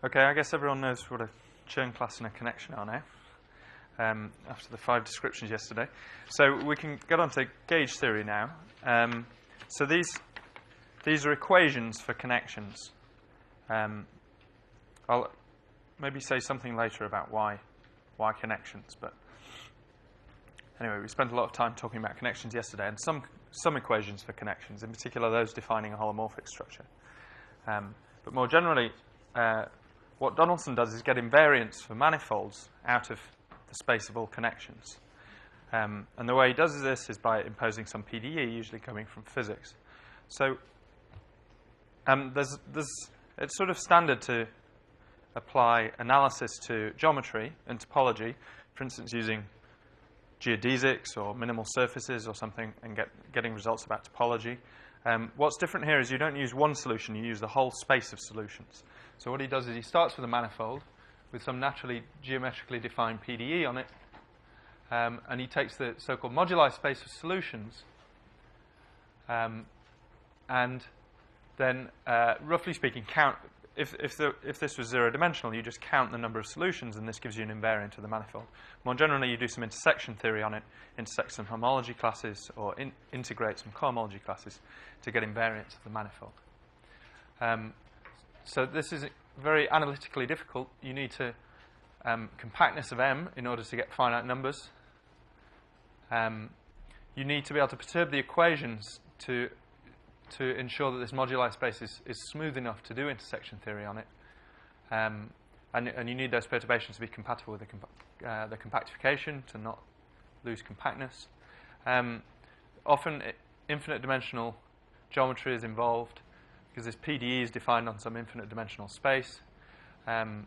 Okay, I guess everyone knows what a Chern class and a connection are now, after the 5 descriptions yesterday. So we can get on to gauge theory now. So these are equations for connections. I'll maybe say something later about why connections, but anyway, we spent a lot of time talking about connections yesterday, and some equations for connections, in particular those defining a holomorphic structure. But more generally, what Donaldson does is get invariants for manifolds out of the space of all connections. And the way he does this is by imposing some PDE, usually coming from physics. So it's sort of standard to apply analysis to geometry and topology, for instance, using geodesics or minimal surfaces or something, and getting results about topology. What's different here is you don't use one solution, you use the whole space of solutions. So what he does is he starts with a manifold with some naturally geometrically defined PDE on it, and he takes the so-called moduli space of solutions, and then, roughly speaking, count. If this was zero-dimensional, you just count the number of solutions, and this gives you an invariant of the manifold. More generally, you do some intersection theory on it, intersect some homology classes, or integrate some cohomology classes to get invariants of the manifold. So this is very analytically difficult. You need to compactness of M in order to get finite numbers. You need to be able to perturb the equations to ensure that this moduli space is smooth enough to do intersection theory on it. And you need those perturbations to be compatible with the compactification to not lose compactness. Often infinite dimensional geometry is involved because this PDE is defined on some infinite dimensional space. And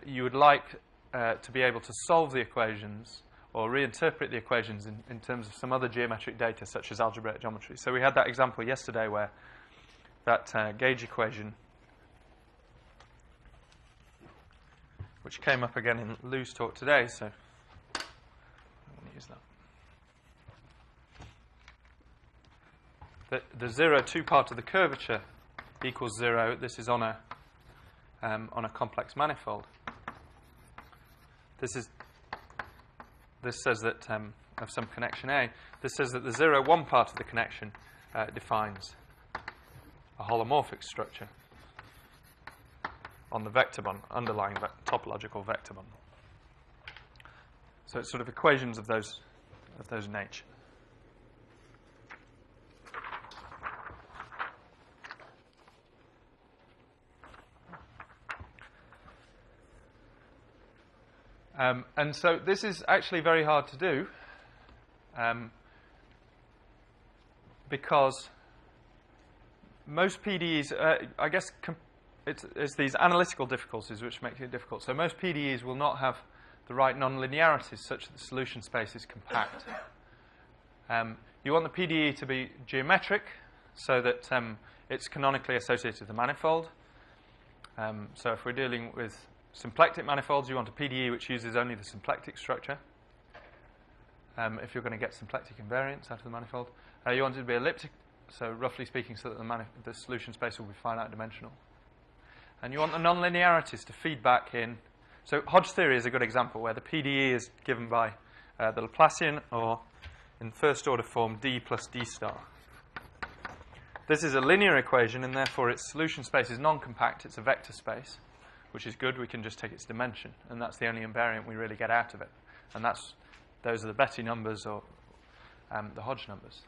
you would like to be able to solve the equations or reinterpret the equations in terms of some other geometric data, such as algebraic geometry. So we had that example yesterday where that gauge equation, which came up again in Lou's talk today, so I'm going to use that. The 0,2 part of the curvature equals 0. This is on a complex manifold. This says that of some connection A. This says that the 0,1 part of the connection defines a holomorphic structure on the vector bond, underlying topological vector bond. So it's sort of equations of those nature. And so this is actually very hard to do because most PDEs, I guess it's these analytical difficulties which make it difficult. So most PDEs will not have the right nonlinearities such that the solution space is compact. You want the PDE to be geometric so that it's canonically associated with the manifold. So if we're dealing with symplectic manifolds, you want a PDE which uses only the symplectic structure. If you're going to get symplectic invariants out of the manifold, you want it to be elliptic, so roughly speaking, so that the solution space will be finite dimensional. And you want the nonlinearities to feed back in. So Hodge theory is a good example where the PDE is given by the Laplacian, or in first order form d plus d star. This is a linear equation, and therefore its solution space is non-compact. It's a vector space, which is good. We can just take its dimension, and that's the only invariant we really get out of it. And those are the Betti numbers or the Hodge numbers.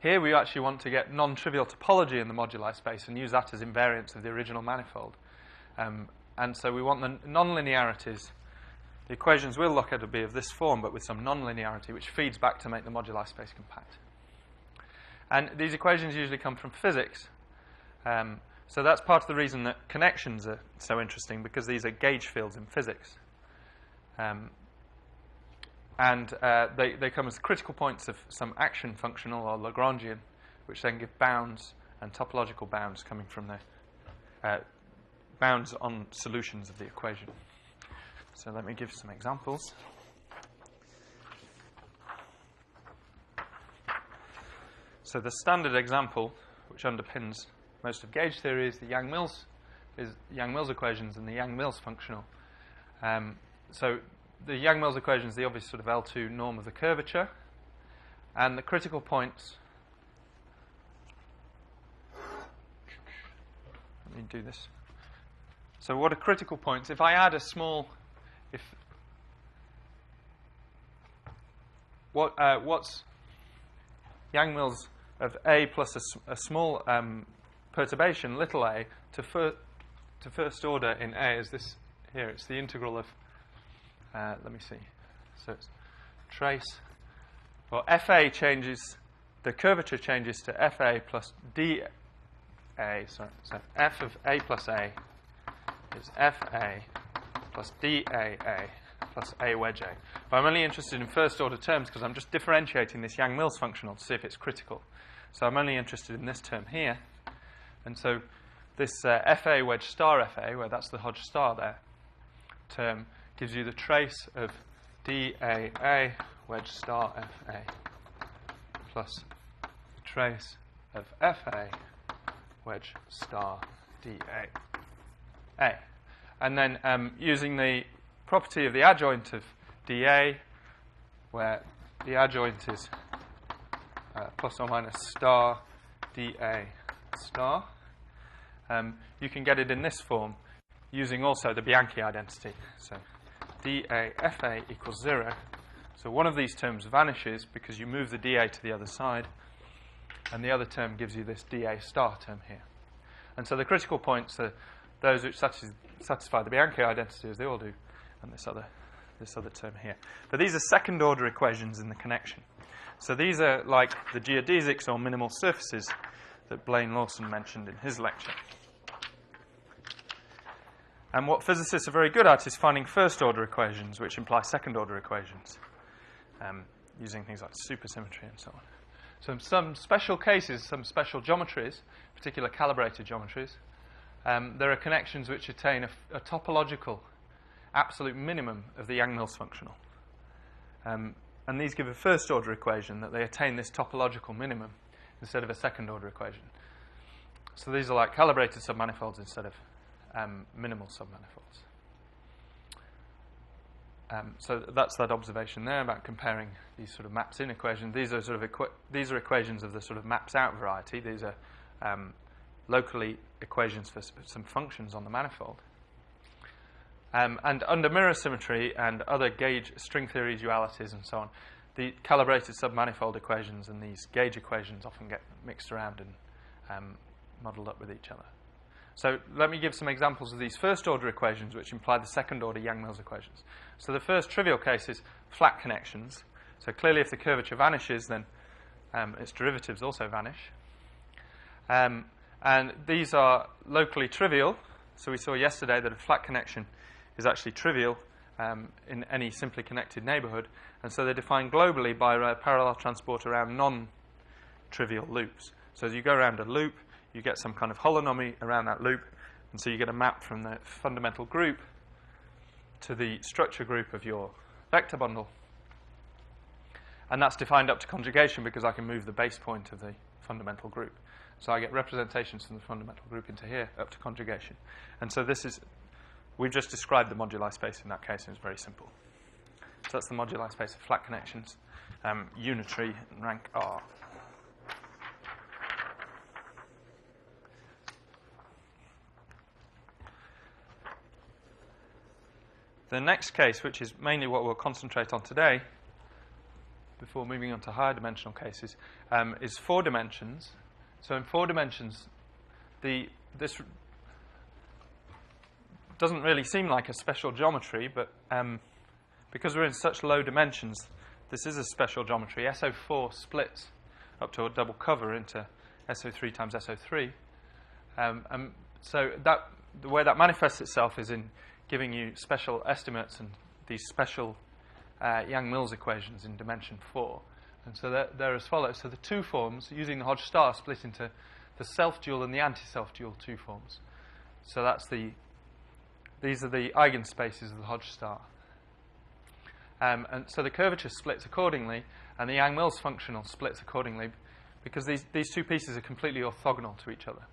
Here we actually want to get non-trivial topology in the moduli space and use that as invariants of the original manifold. And so we want the nonlinearities. The equations we'll look at will be of this form, but with some nonlinearity, which feeds back to make the moduli space compact. And these equations usually come from physics. So that's part of the reason that connections are so interesting, because these are gauge fields in physics. And they come as critical points of some action functional or Lagrangian, which then give bounds and topological bounds coming from the bounds on solutions of the equation. So let me give some examples. So the standard example, which underpins most of gauge theory, is the Yang-Mills is Yang-Mills equations and the Yang-Mills functional. So the Yang-Mills equation is the obvious sort of L2 norm of the curvature, and the critical points. Let me do this. So what are critical points? If I add a small, what's Yang-Mills of A plus a small perturbation, little a, to first order in A is this here. It's the integral of, let me see. So it's trace, well, FA changes, the curvature changes to FA plus DA, sorry, so F of A plus A is FA plus DAA plus A wedge A. But I'm only interested in first order terms because I'm just differentiating this Yang-Mills functional to see if it's critical. So I'm only interested in this term here. And so this FA wedge star FA, where that's the Hodge star there, term gives you the trace of DAA wedge star FA plus the trace of FA wedge star DAA. And then using the property of the adjoint of DA, where the adjoint is plus or minus star DA star, you can get it in this form using also the Bianchi identity. So dA FA equals 0. So one of these terms vanishes because you move the dA to the other side, and the other term gives you this dA star term here. And so the critical points are those which satisfy the Bianchi identity, as they all do, and this other term here. But these are second order equations in the connection. So these are like the geodesics or minimal surfaces that Blaine Lawson mentioned in his lecture. And what physicists are very good at is finding first order equations which imply second order equations, using things like supersymmetry and so on. So in some special cases, some special geometries, particular calibrated geometries, there are connections which attain a topological absolute minimum of the Yang-Mills functional. And these give a first order equation that they attain this topological minimum instead of a second order equation. So these are like calibrated submanifolds instead of minimal submanifolds. So that's that observation there about comparing these sort of maps in equations. These are sort of these are equations of the sort of maps out variety. These are locally equations for some functions on the manifold. And under mirror symmetry and other gauge string theory dualities and so on, the calibrated submanifold equations and these gauge equations often get mixed around and modelled up with each other. So let me give some examples of these first order equations which imply the second order Yang-Mills equations. So the first trivial case is flat connections. So clearly if the curvature vanishes, then its derivatives also vanish. And these are locally trivial. So we saw yesterday that a flat connection is actually trivial in any simply connected neighbourhood. And so they're defined globally by a parallel transport around non-trivial loops. So as you go around a loop, you get some kind of holonomy around that loop, and so you get a map from the fundamental group to the structure group of your vector bundle. And that's defined up to conjugation because I can move the base point of the fundamental group. So I get representations from the fundamental group into here up to conjugation. And so this is, we've just described the moduli space in that case, and it's very simple. So that's the moduli space of flat connections, unitary, rank R. The next case, which is mainly what we'll concentrate on today, before moving on to higher dimensional cases, is 4 dimensions. So in 4 dimensions, this doesn't really seem like a special geometry, but because we're in such low dimensions, this is a special geometry. SO4 splits up to a double cover into SO3 times SO3. So the way that manifests itself is in giving you special estimates and these special Yang-Mills equations in dimension 4. And so they're as follows. So the 2 forms, using the Hodge star, split into the self-dual and the anti-self dual 2 forms. So that's these are the eigenspaces of the Hodge star. And so the curvature splits accordingly, and the Yang-Mills functional splits accordingly, because these 2 pieces are completely orthogonal to each other.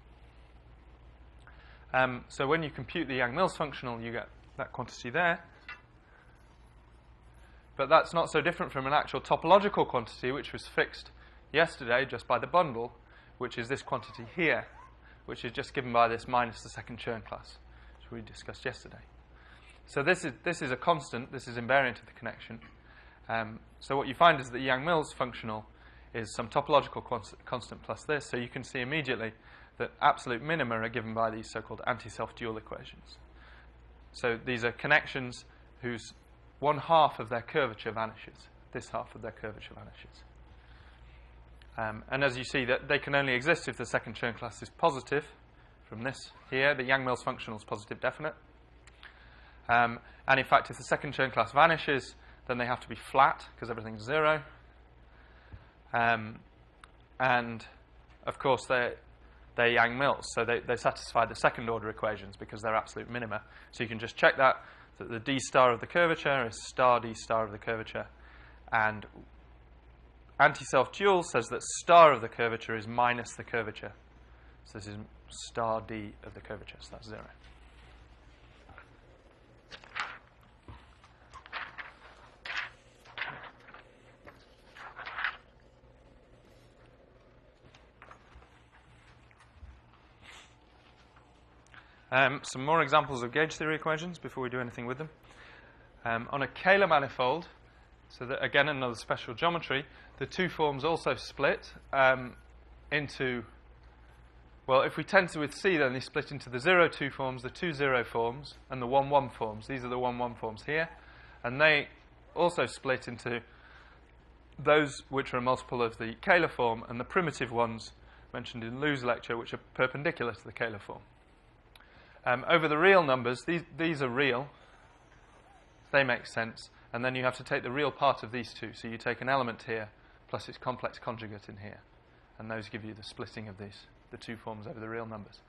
So when you compute the Yang-Mills functional, you get that quantity there. But that's not so different from an actual topological quantity, which was fixed yesterday just by the bundle, which is this quantity here, which is just given by this minus the second Chern class, which we discussed yesterday. So this is a constant. This is invariant of the connection. So what you find is that Yang-Mills functional is some topological constant plus this. So you can see immediately that absolute minima are given by these so-called anti-self-dual equations. So these are connections whose one half of their curvature vanishes. This half of their curvature vanishes. And as you see, that they can only exist if the second Chern class is positive. From this here, the Yang-Mills functional is positive definite. And in fact, if the second Chern class vanishes, then they have to be flat because everything's 0. And of course, they're Yang-Mills, so they satisfy the second order equations because they're absolute minima. So you can just check that the d star of the curvature is star d star of the curvature, and anti-self-dual says that star of the curvature is minus the curvature. So this is star d of the curvature, so that's 0. Some more examples of gauge theory equations before we do anything with them. On a Kähler manifold, so that again another special geometry, the two forms also split into, well, if we tensor with C, then they split into the 0,2 forms, the 2,0 forms, and the 1,1 forms. These are the 1,1 forms here. And they also split into those which are a multiple of the Kähler form and the primitive ones mentioned in Lou's lecture, which are perpendicular to the Kähler form. Over the real numbers, these are real. They make sense. And then you have to take the real part of these two. So you take an element here plus its complex conjugate in here. And those give you the splitting of the two forms over the real numbers.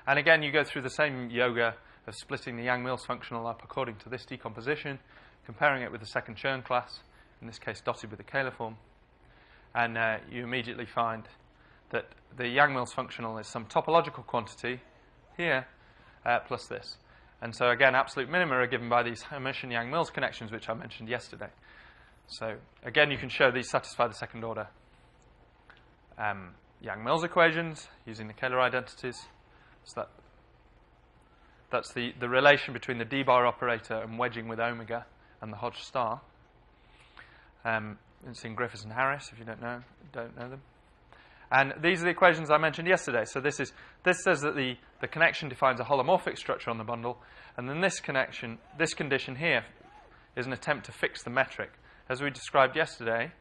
And again, you go through the same yoga of splitting the Yang-Mills functional up according to this decomposition, comparing it with the second Chern class, in this case dotted with the Kähler form. And you immediately find that the Yang-Mills functional is some topological quantity here, plus this. And so again, absolute minima are given by these Hermitian Yang-Mills connections, which I mentioned yesterday. So again, you can show these satisfy the second order Yang-Mills equations using the Kähler identities. So that's the relation between the d-bar operator and wedging with omega and the Hodge star. It's in Griffiths and Harris, if you don't know them. And these are the equations I mentioned yesterday. So this says that the connection defines a holomorphic structure on the bundle, and then this condition here is an attempt to fix the metric. As we described yesterday,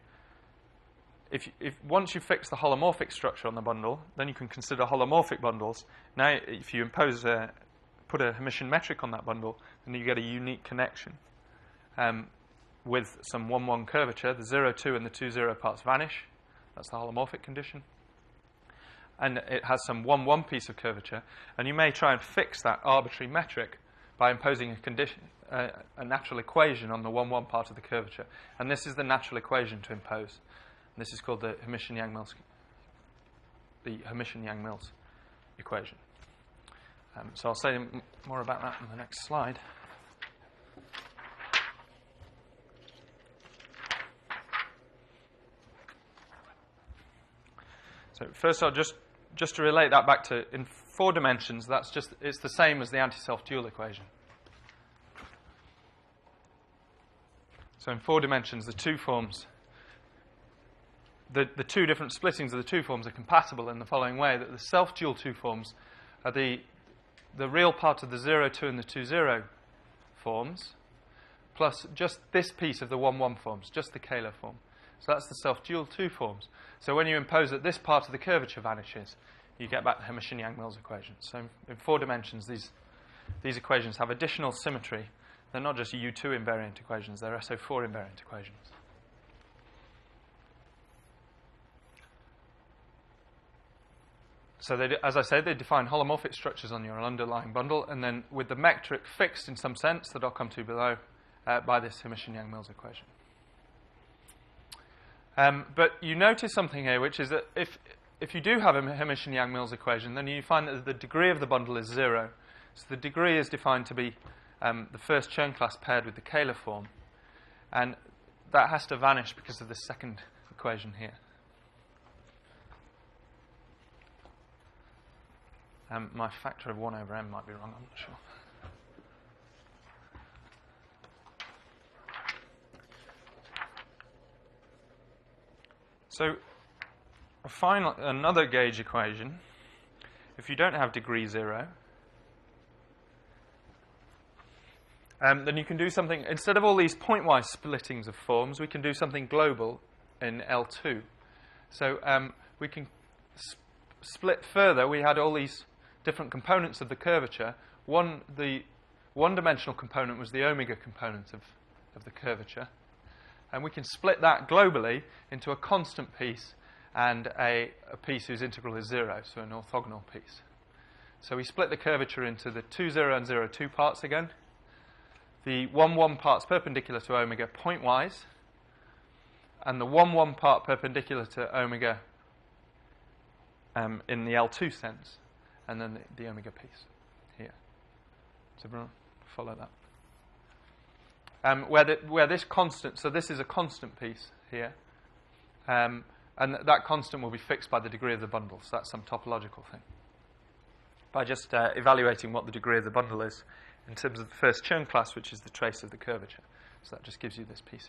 if once you fix the holomorphic structure on the bundle, then you can consider holomorphic bundles. Now, if you put a Hermitian metric on that bundle, then you get a unique connection with some 1,1 curvature. The 0,2 and the 2,0 parts vanish. That's the holomorphic condition. And it has some 1,1 piece of curvature. And you may try and fix that arbitrary metric by imposing a condition, a natural equation on the 1,1 part of the curvature. And this is the natural equation to impose. And this is called the Hermitian Yang-Mills equation. So I'll say more about that in the next slide. So first, I'll just to relate that back to in 4 dimensions. It's the same as the anti-self-dual equation. So in 4 dimensions, the two forms, the two different splittings of the two forms are compatible in the following way: that the self-dual two forms are the real part of the 0,2 and the 2,0 forms, plus just this piece of the 1,1 forms, just the Kähler form. So that's the self-dual two forms. So when you impose that this part of the curvature vanishes, you get back the Hermitian Yang-Mills equations. So in 4 dimensions, these equations have additional symmetry. They're not just U2 invariant equations, they're SO4 invariant equations. So as I said, they define holomorphic structures on your underlying bundle, and then with the metric fixed in some sense that I'll come to below by this Hermitian Yang-Mills equation. But you notice something here, which is that if you do have a Hermitian Yang-Mills equation, then you find that the degree of the bundle is 0. So the degree is defined to be the first Chern class paired with the Kähler form. And that has to vanish because of the second equation here. My factor of 1 over m might be wrong, I'm not sure. So another gauge equation, if you don't have degree 0, then you can do something, instead of all these pointwise splittings of forms, we can do something global in L2. So we can split further. We had all these different components of the curvature. The one-dimensional component was the omega component of the curvature. And we can split that globally into a constant piece and a piece whose integral is 0, so an orthogonal piece. So we split the curvature into the 2, 0, and 0, 2 parts again. The 1, 1 parts perpendicular to omega pointwise, and the 1, 1 part perpendicular to omega in the L2 sense, and then the omega piece here. So everyone follow that. Where this constant, so this is a constant piece here, and that constant will be fixed by the degree of the bundle, so that's some topological thing. By just evaluating what the degree of the bundle is in terms of the first Chern class, which is the trace of the curvature. So that just gives you this piece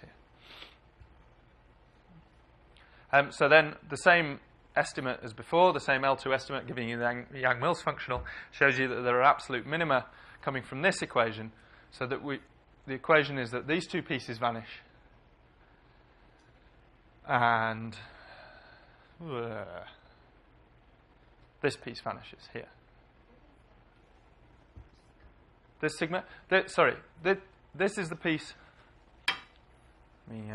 here. So then the same estimate as before, the same L2 estimate giving you the Yang-Mills functional, shows you that there are absolute minima coming from this equation, so that the equation is that these two pieces vanish, and this piece vanishes here. This sigma, this is the piece. Let me,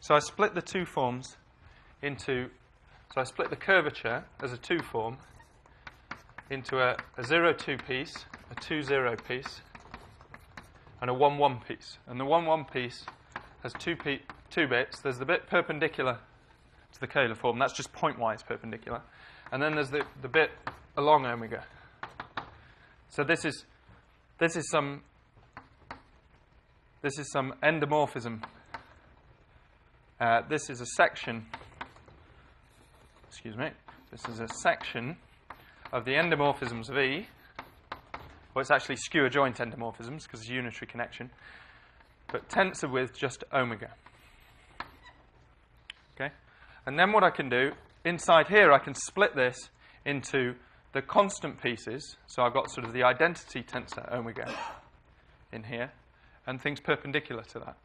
So I split the two forms into, so I split the curvature as a 2 form into a 0, 2 piece, a 2, 0 piece, and a 1, 1 piece. And the 1, 1 piece has two bits. There's the bit perpendicular to the Kähler form. That's just pointwise perpendicular. And then there's the bit along omega. So this is some endomorphism. This is a section, this is a section of the endomorphisms of E. Well, it's actually skewer-joint endomorphisms because it's a unitary connection, but tensor with just omega. Okay? And then what I can do, inside here, I can split this into the constant pieces. So I've got sort of the identity tensor omega in here, and things perpendicular to that.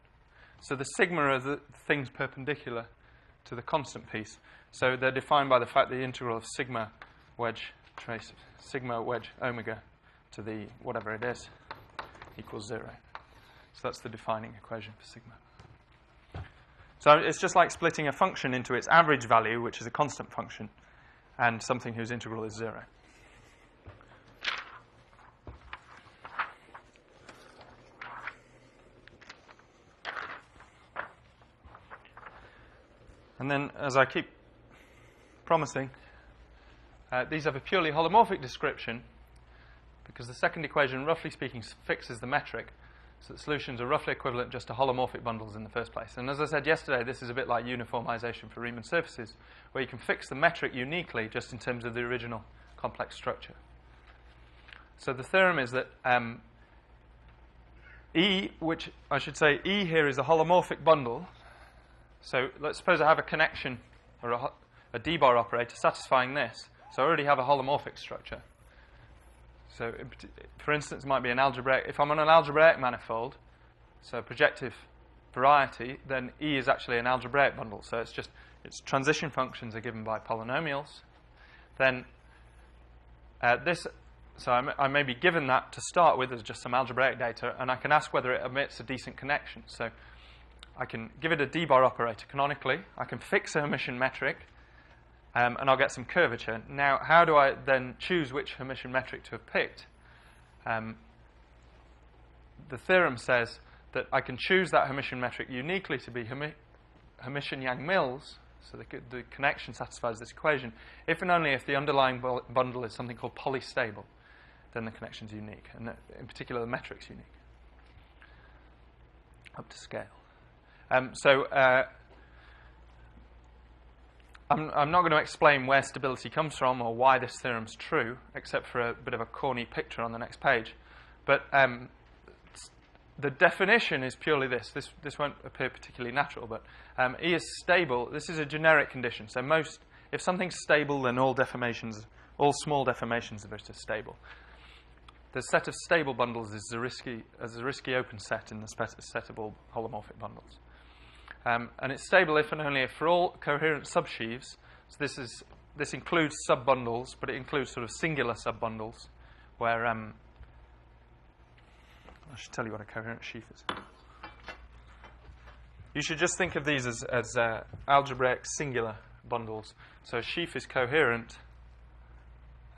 So the sigma are the things perpendicular to the constant piece. So they're defined by the fact that the integral of sigma wedge trace, sigma wedge omega to the whatever it is equals 0. So that's the defining equation for sigma. So it's just like splitting a function into its average value, which is a constant function, and something whose integral is 0. And then, as I keep promising, these have a purely holomorphic description, because the second equation, roughly speaking, fixes the metric, so that solutions are roughly equivalent just to holomorphic bundles in the first place. And as I said yesterday, this is a bit like uniformization for Riemann surfaces, where you can fix the metric uniquely just in terms of the original complex structure. So the theorem is that E, which I should say E here is a holomorphic bundle. So let's suppose I have a connection or a D-bar operator satisfying this. So I already have a holomorphic structure. So for instance, it might be an algebraic. If I'm on an algebraic manifold, so projective variety, then E is actually an algebraic bundle. So its transition functions are given by polynomials. Then so I may be given that to start with as just some algebraic data, and I can ask whether it emits a decent connection. So I can give it a D-bar operator canonically. I can fix a Hermitian metric, and I'll get some curvature. Now, how do I then choose which Hermitian metric to have picked? the theorem says that I can choose that Hermitian metric uniquely to be Hermitian-Yang-Mills, so the connection satisfies this equation, if and only if the underlying bundle is something called polystable, then the connection is unique, and in particular the metric's unique, up to scale. I'm not going to explain where stability comes from or why this theorem's true, except for a bit of a corny picture on the next page. But the definition is purely this. This won't appear particularly natural, but E is stable. This is a generic condition. So if something's stable, then all small deformations of it are stable. The set of stable bundles is a Zariski open set in the set of all holomorphic bundles. And it's stable if and only if for all coherent subsheaves. So this includes subbundles, but it includes sort of singular subbundles, where I should tell you what a coherent sheaf is. You should just think of these as algebraic singular bundles. So a sheaf is coherent,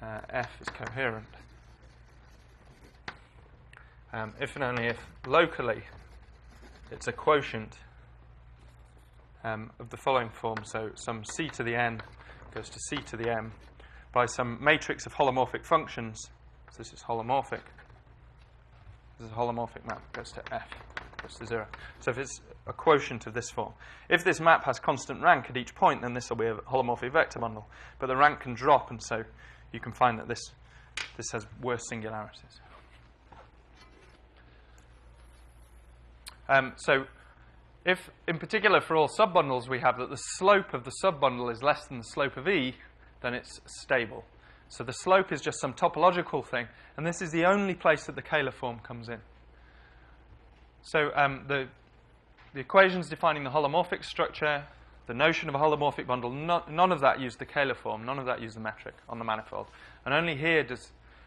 F is coherent, if and only if locally it's a quotient of the following form. So some C to the N goes to C to the M by some matrix of holomorphic functions. So this is holomorphic. This is a holomorphic map, goes to F, goes to 0. So if it's a quotient of this form. If this map has constant rank at each point, then this will be a holomorphic vector bundle. But the rank can drop, and so you can find that this has worse singularities. So if, in particular, for all subbundles we have that the slope of the subbundle is less than the slope of E, then it's stable. So the slope is just some topological thing, and this is the only place that the Kähler form comes in. So the equations defining the holomorphic structure, the notion of a holomorphic bundle, none of that used the Kähler form, none of that used the metric on the manifold. And only here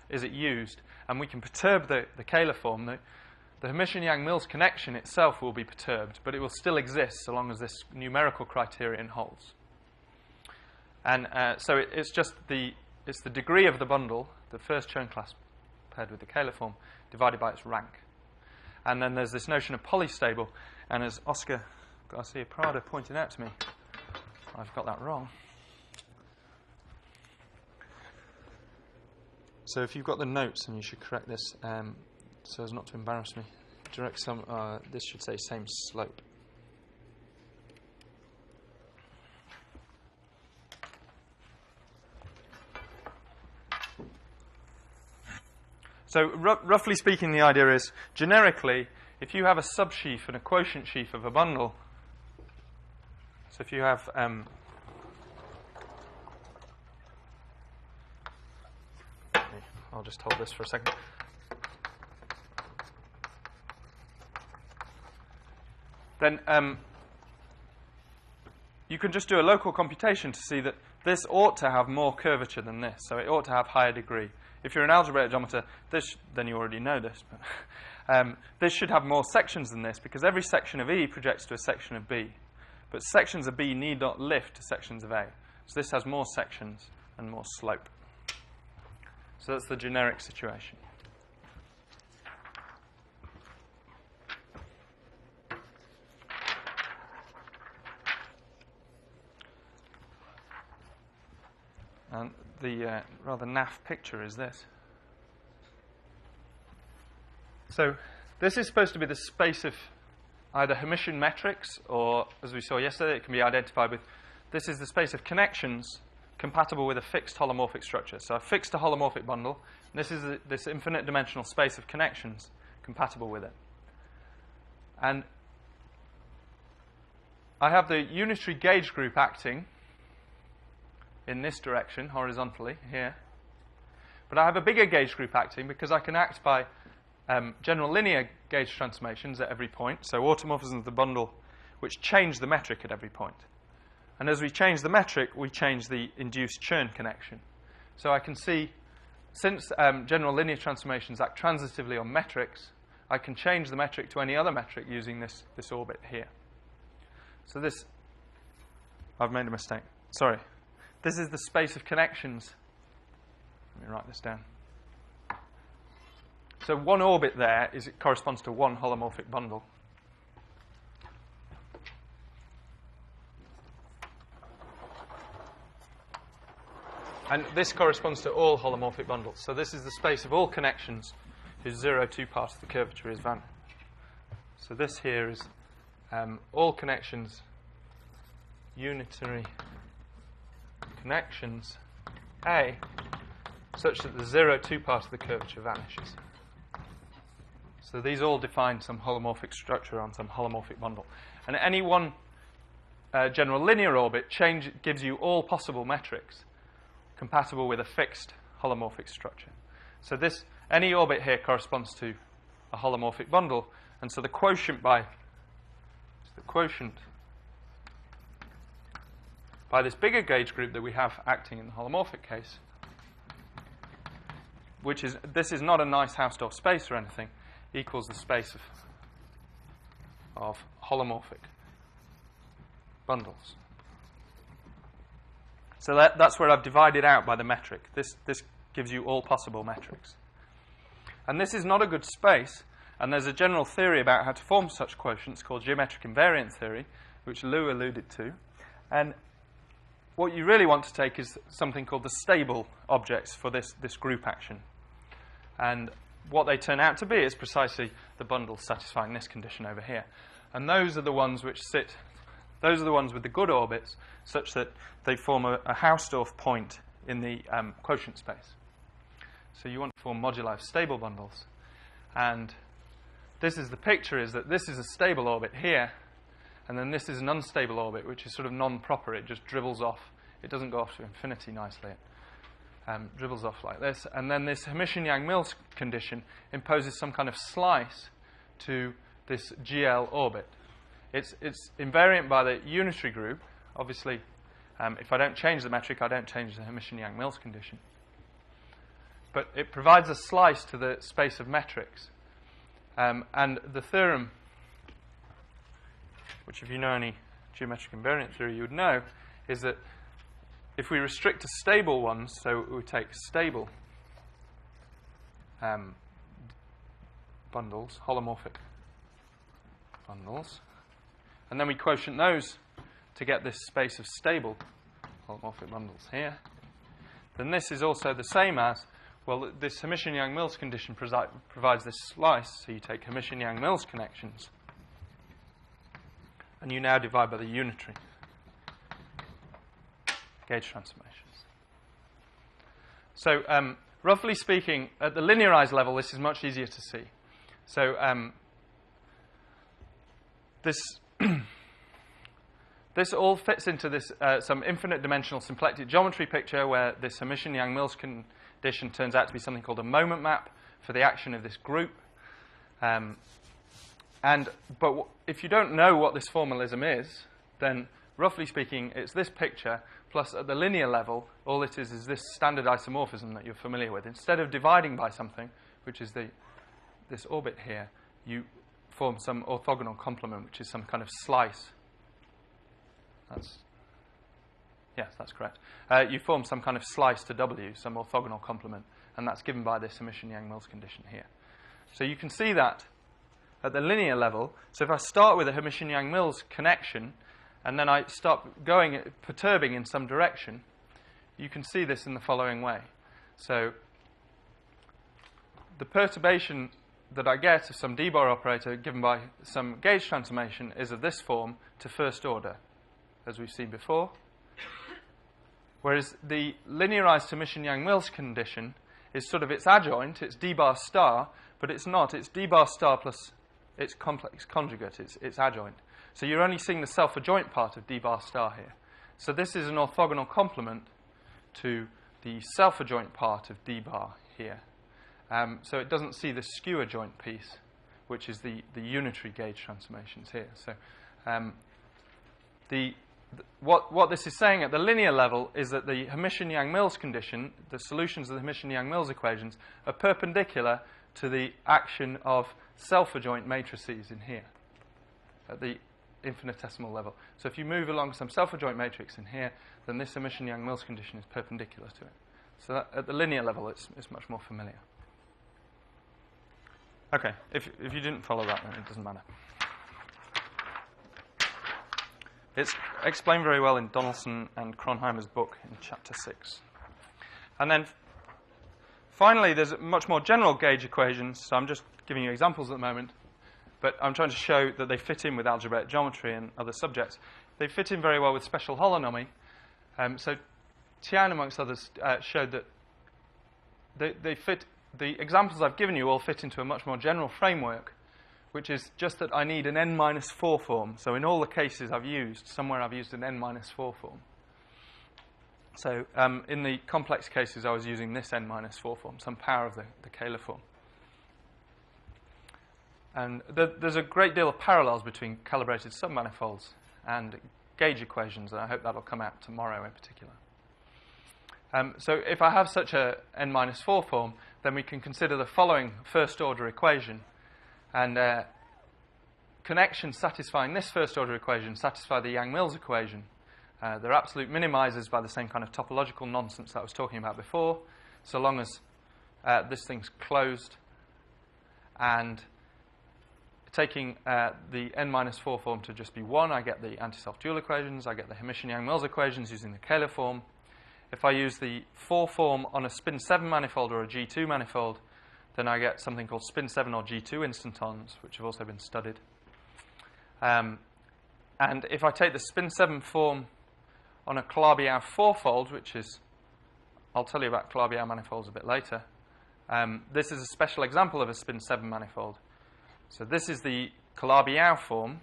is it used, and we can perturb the Kähler form. The Hermitian-Yang-Mills connection itself will be perturbed, but it will still exist so long as this numerical criterion holds. And so it's just the degree of the bundle, the first Chern class paired with the Kähler form, divided by its rank. And then there's this notion of polystable, and as Oscar Garcia Prada pointed out to me, I've got that wrong. So if you've got the notes, then you should correct this. So as not to embarrass me, direct sum. This should say same slope. So roughly speaking, the idea is generically, if you have a subsheaf and a quotient sheaf of a bundle. So if you have I'll just hold this for a second. Then you can just do a local computation to see that this ought to have more curvature than this. So it ought to have higher degree. If you're an algebraic geometer, then you already know this. But this should have more sections than this, because every section of E projects to a section of B. But sections of B need not lift to sections of A. So this has more sections and more slope. So that's the generic situation. And the rather naff picture is this. So this is supposed to be the space of either Hermitian metrics, or, as we saw yesterday, it can be identified with, this is the space of connections compatible with a fixed holomorphic structure. So I've fixed a holomorphic bundle. And this is this infinite dimensional space of connections compatible with it. And I have the unitary gauge group acting in this direction, horizontally, here. But I have a bigger gauge group acting because I can act by general linear gauge transformations at every point, so automorphisms of the bundle which change the metric at every point. And as we change the metric, we change the induced Chern connection. So I can see, since general linear transformations act transitively on metrics, I can change the metric to any other metric using this orbit here. So this, I've made a mistake. Sorry. This is the space of connections. Let me write this down. So one orbit there it corresponds to one holomorphic bundle. And this corresponds to all holomorphic bundles. So this is the space of all connections whose 0,2 part of the curvature is van. So this here is all connections, unitary connections A, such that the 0,2 part of the curvature vanishes. So these all define some holomorphic structure on some holomorphic bundle. And any one general linear orbit gives you all possible metrics compatible with a fixed holomorphic structure. So any orbit here corresponds to a holomorphic bundle, and so the quotient by this bigger gauge group that we have acting in the holomorphic case, this is not a nice Hausdorff space or anything, equals the space of holomorphic bundles. So that's where I've divided out by the metric. This gives you all possible metrics. And this is not a good space, and there's a general theory about how to form such quotients called geometric invariant theory, which Lou alluded to. And what you really want to take is something called the stable objects for this group action. And what they turn out to be is precisely the bundles satisfying this condition over here. And those are the ones with the good orbits, such that they form a Hausdorff point in the quotient space. So you want to form moduli of stable bundles. And this is the picture, is that this is a stable orbit here, and then this is an unstable orbit, which is sort of non-proper. It just dribbles off. It doesn't go off to infinity nicely. It dribbles off like this. And then this Hermitian-Yang-Mills condition imposes some kind of slice to this GL orbit. It's invariant by the unitary group. Obviously, if I don't change the metric, I don't change the Hermitian-Yang-Mills condition. But it provides a slice to the space of metrics. And the theorem, which if you know any geometric invariant theory you would know, is that if we restrict to stable ones, so we take stable bundles, holomorphic bundles, and then we quotient those to get this space of stable holomorphic bundles here, then this is also the same as, well, this Hermitian-Yang-Mills condition provides this slice, so you take Hermitian-Yang-Mills connections, and you now divide by the unitary gauge transformations. So, roughly speaking, at the linearized level, this is much easier to see. So, this all fits into this some infinite dimensional symplectic geometry picture where this Hermitian-Yang-Mills condition turns out to be something called a moment map for the action of this group. But if you don't know what this formalism is, then roughly speaking, it's this picture, plus at the linear level, all it is this standard isomorphism that you're familiar with. Instead of dividing by something, which is this orbit here, you form some orthogonal complement, which is some kind of slice. Yes, that's correct. You form some kind of slice to W, some orthogonal complement, and that's given by this Hermitian-Yang-Mills condition here. So you can see that at the linear level. So if I start with a Hermitian-Yang-Mills connection, and then I start perturbing in some direction, you can see this in the following way. So the perturbation that I get of some d-bar operator given by some gauge transformation is of this form to first order, as we've seen before. Whereas the linearized Hermitian-Yang-Mills condition is sort of its adjoint, it's d-bar star, but it's not. It's d-bar star plus its complex conjugate, its adjoint. So you're only seeing the self-adjoint part of d-bar star here. So this is an orthogonal complement to the self-adjoint part of d-bar here. So it doesn't see the skew adjoint piece, which is the unitary gauge transformations here. So what this is saying at the linear level is that the Hermitian-Yang-Mills condition, the solutions of the Hermitian-Yang-Mills equations, are perpendicular to the action of self-adjoint matrices in here at the infinitesimal level. So if you move along some self-adjoint matrix in here, then this Hermitian-Yang-Mills condition is perpendicular to it. So that, at the linear level, it's much more familiar. Okay, if you didn't follow that, then it doesn't matter. It's explained very well in Donaldson and Kronheimer's book in Chapter 6. And then finally, there's much more general gauge equations. So I'm just giving you examples at the moment. But I'm trying to show that they fit in with algebraic geometry and other subjects. They fit in very well with special holonomy. So Tian, amongst others, showed that they fit. The examples I've given you all fit into a much more general framework, which is just that I need an n-4 form. So in all the cases I've used, somewhere I've used an n-4 form. So in the complex cases, I was using this n-4 form, some power of the Kähler form. And there's a great deal of parallels between calibrated submanifolds and gauge equations, and I hope that'll come out tomorrow in particular. So if I have such a n-4 form, then we can consider the following first-order equation. And connections satisfying this first-order equation satisfy the Yang-Mills equation. They're absolute minimizers by the same kind of topological nonsense that I was talking about before, so long as this thing's closed. And taking the n-4 form to just be 1, I get the anti-self-dual equations, I get the Hermitian-Yang-Mills equations using the Kähler form. If I use the 4 form on a spin 7 manifold or a G2 manifold, then I get something called spin 7 or G2 instantons, which have also been studied. And if I take the spin 7 form on a Calabi-Yau 4-fold, which is, I'll tell you about Calabi-Yau manifolds a bit later, this is a special example of a spin 7 manifold. So this is the Calabi-Yau form.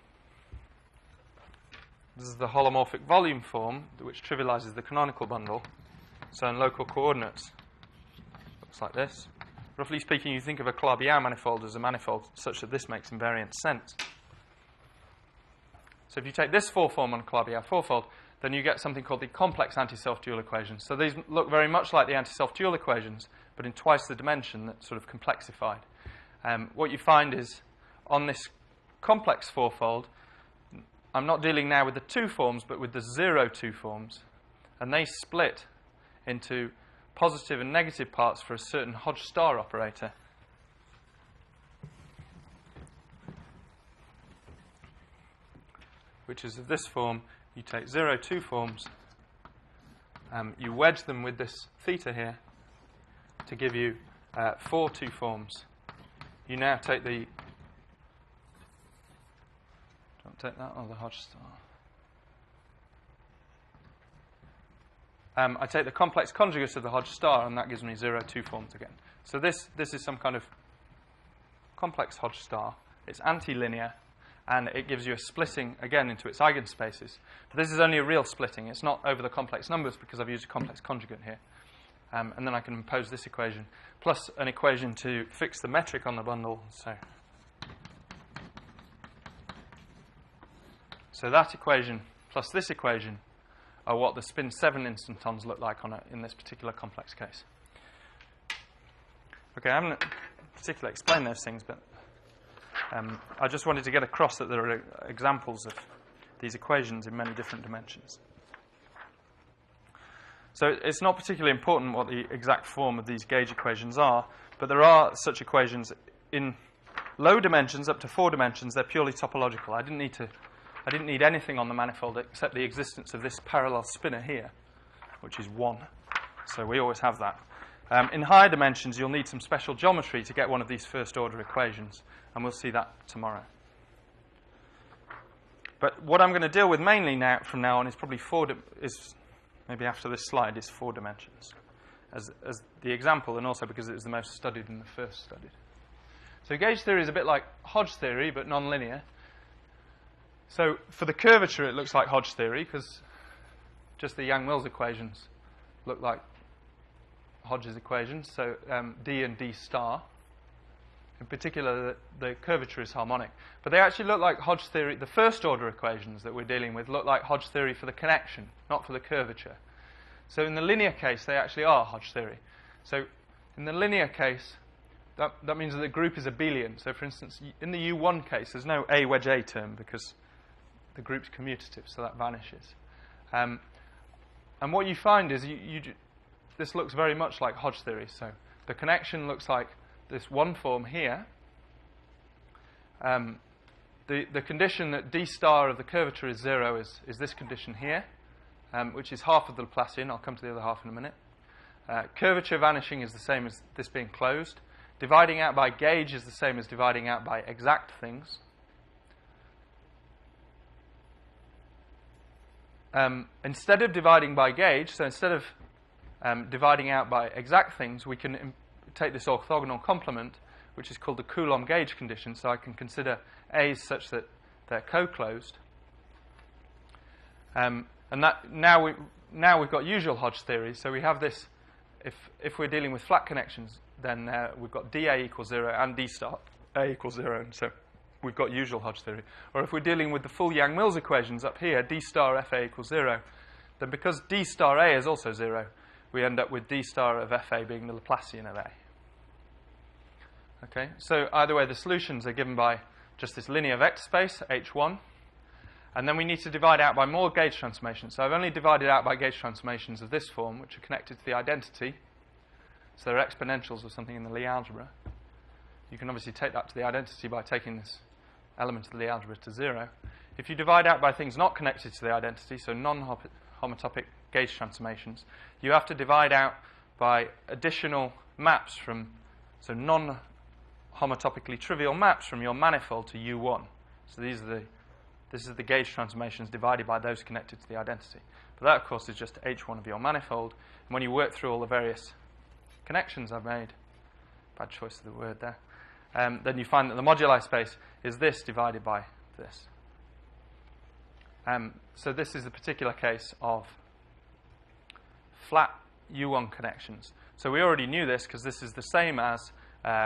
This is the holomorphic volume form, which trivializes the canonical bundle. So in local coordinates, looks like this. Roughly speaking, you think of a Calabi-Yau manifold as a manifold such that this makes invariant sense. So if you take this 4 form on Calabi-Yau 4-fold, then you get something called the complex anti-self-dual equations. So these look very much like the anti-self-dual equations, but in twice the dimension, that's sort of complexified. What you find is, on this complex 4-fold, I'm not dealing now with the 2 forms, but with the 0-2 forms. And they split into positive and negative parts for a certain Hodge star operator. Which is of this form. You take 0-2 forms, you wedge them with this theta here to give you 4-2 forms. You now take the take that or the Hodge star. I take the complex conjugates of the Hodge star, and that gives me 0-2 forms again. So this is some kind of complex Hodge star. It's anti-linear, and it gives you a splitting, again, into its eigenspaces. But this is only a real splitting. It's not over the complex numbers because I've used a complex conjugate here. And then I can impose this equation, plus an equation to fix the metric on the bundle. So that equation plus this equation are what the spin 7 instantons look like in this particular complex case. Okay, I haven't particularly explained those things, but I just wanted to get across that there are examples of these equations in many different dimensions. So it's not particularly important what the exact form of these gauge equations are, but there are such equations in low dimensions, up to 4 dimensions. They're purely topological. I didn't need anything on the manifold except the existence of this parallel spinner here, which is 1. So we always have that. In higher dimensions, you'll need some special geometry to get one of these first-order equations, and we'll see that tomorrow. But what I'm going to deal with mainly from now on is probably maybe after this slide, is 4 dimensions as the example, and also because it was the most studied and the first studied. So gauge theory is a bit like Hodge theory, but nonlinear. So for the curvature, it looks like Hodge theory, because just the Yang-Mills equations look like Hodge's equations, so D and D star. In particular, the curvature is harmonic. But they actually look like Hodge theory. The first-order equations that we're dealing with look like Hodge theory for the connection, not for the curvature. So in the linear case, they actually are Hodge theory. So in the linear case, that means that the group is abelian. So for instance, in the U1 case, there's no A wedge A term because the group's commutative, so that vanishes. And what you find is this looks very much like Hodge theory. So the connection looks like this 1 form here, the condition that d star of the curvature is 0 is this condition here, which is half of the Laplacian. I'll come to the other half in a minute. Curvature vanishing is the same as this being closed. Dividing out by gauge is the same as dividing out by exact things. Instead of dividing by gauge, so instead of dividing out by exact things, we can take this orthogonal complement, which is called the Coulomb gauge condition. So I can consider A's such that they're co-closed. And that now we've got usual Hodge theory. So we have this. If we're dealing with flat connections, then we've got dA equals 0 and d star A equals 0. And so we've got usual Hodge theory. Or if we're dealing with the full Yang-Mills equations up here, d star FA equals 0, then because d star A is also 0, we end up with d star of FA being the Laplacian of A. Okay, so either way, the solutions are given by just this linear vector space, H1. And then we need to divide out by more gauge transformations. So I've only divided out by gauge transformations of this form, which are connected to the identity. So they're exponentials of something in the Lie algebra. You can obviously take that to the identity by taking this element of the Lie algebra to 0. If you divide out by things not connected to the identity, so non-homotopic gauge transformations, you have to divide out by additional maps from, so non-homotopically trivial maps from your manifold to U1. So this is the gauge transformations divided by those connected to the identity. But that, of course, is just H1 of your manifold. And when you work through all the various connections I've made, bad choice of the word there, then you find that the moduli space is this divided by this. So this is the particular case of flat U1 connections. So we already knew this because this is the same as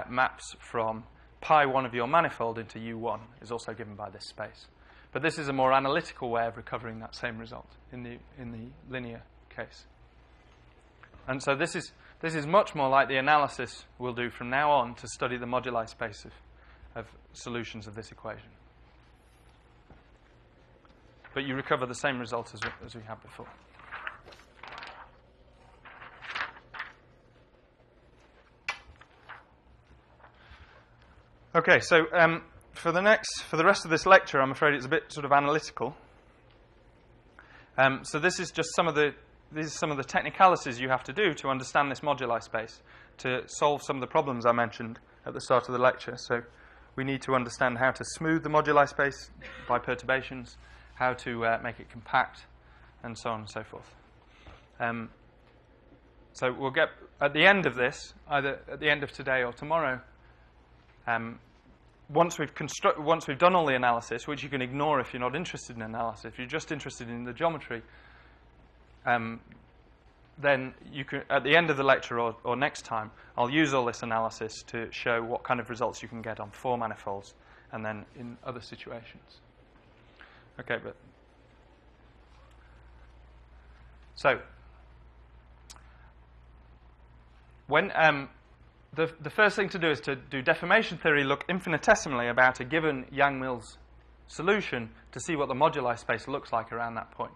maps from pi 1 of your manifold into U1 is also given by this space. But this is a more analytical way of recovering that same result in the linear case. And so this is much more like the analysis we'll do from now on to study the moduli space of solutions of this equation. But you recover the same result as we had before. Okay, so for the rest of this lecture, I'm afraid it's a bit sort of analytical. So this is just these are some of the technicalities you have to do to understand this moduli space, to solve some of the problems I mentioned at the start of the lecture. So we need to understand how to smooth the moduli space by perturbations, how to make it compact, and so on and so forth. So we'll get, at the end of this, either at the end of today or tomorrow, once we've done all the analysis, which you can ignore if you're not interested in analysis, if you're just interested in the geometry, then you can, at the end of the lecture or next time, I'll use all this analysis to show what kind of results you can get on 4 manifolds and then in other situations. Okay, but so when the first thing to do is to do deformation theory, look infinitesimally about a given Yang-Mills solution to see what the moduli space looks like around that point.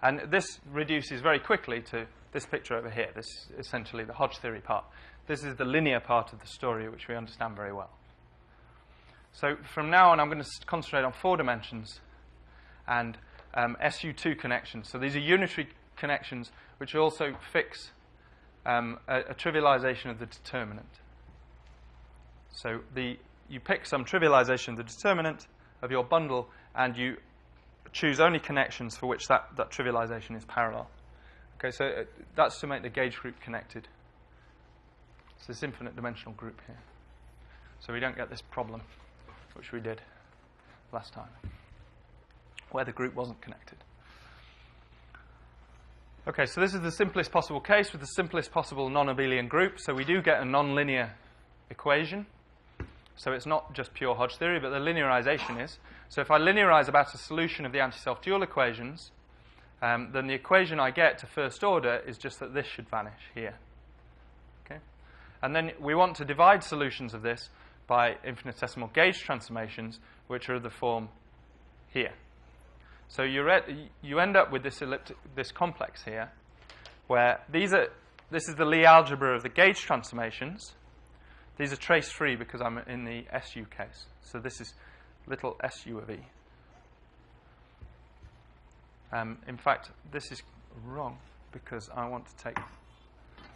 And this reduces very quickly to this picture over here. This is essentially the Hodge theory part. This is the linear part of the story, which we understand very well. So from now on, I'm going to concentrate on 4 dimensions and SU2 connections. So these are unitary connections which also fix a trivialization of the determinant. So you pick some trivialization of the determinant of your bundle, and you choose only connections for which that trivialization is parallel. Okay, so that's to make the gauge group connected. It's this infinite dimensional group here. So we don't get this problem, which we did last time, where the group wasn't connected. Okay, so this is the simplest possible case with the simplest possible non-abelian group. So we do get a nonlinear equation. So it's not just pure Hodge theory, but the linearization is. So if I linearize about a solution of the anti-self dual equations, then the equation I get to first order is just that this should vanish here. Okay? And then we want to divide solutions of this by infinitesimal gauge transformations, which are of the form here. So you end up with this complex here, where this is the Lie algebra of the gauge transformations. These are trace-free because I'm in the SU case. So this is little SU of E. In fact, this is wrong because I want to take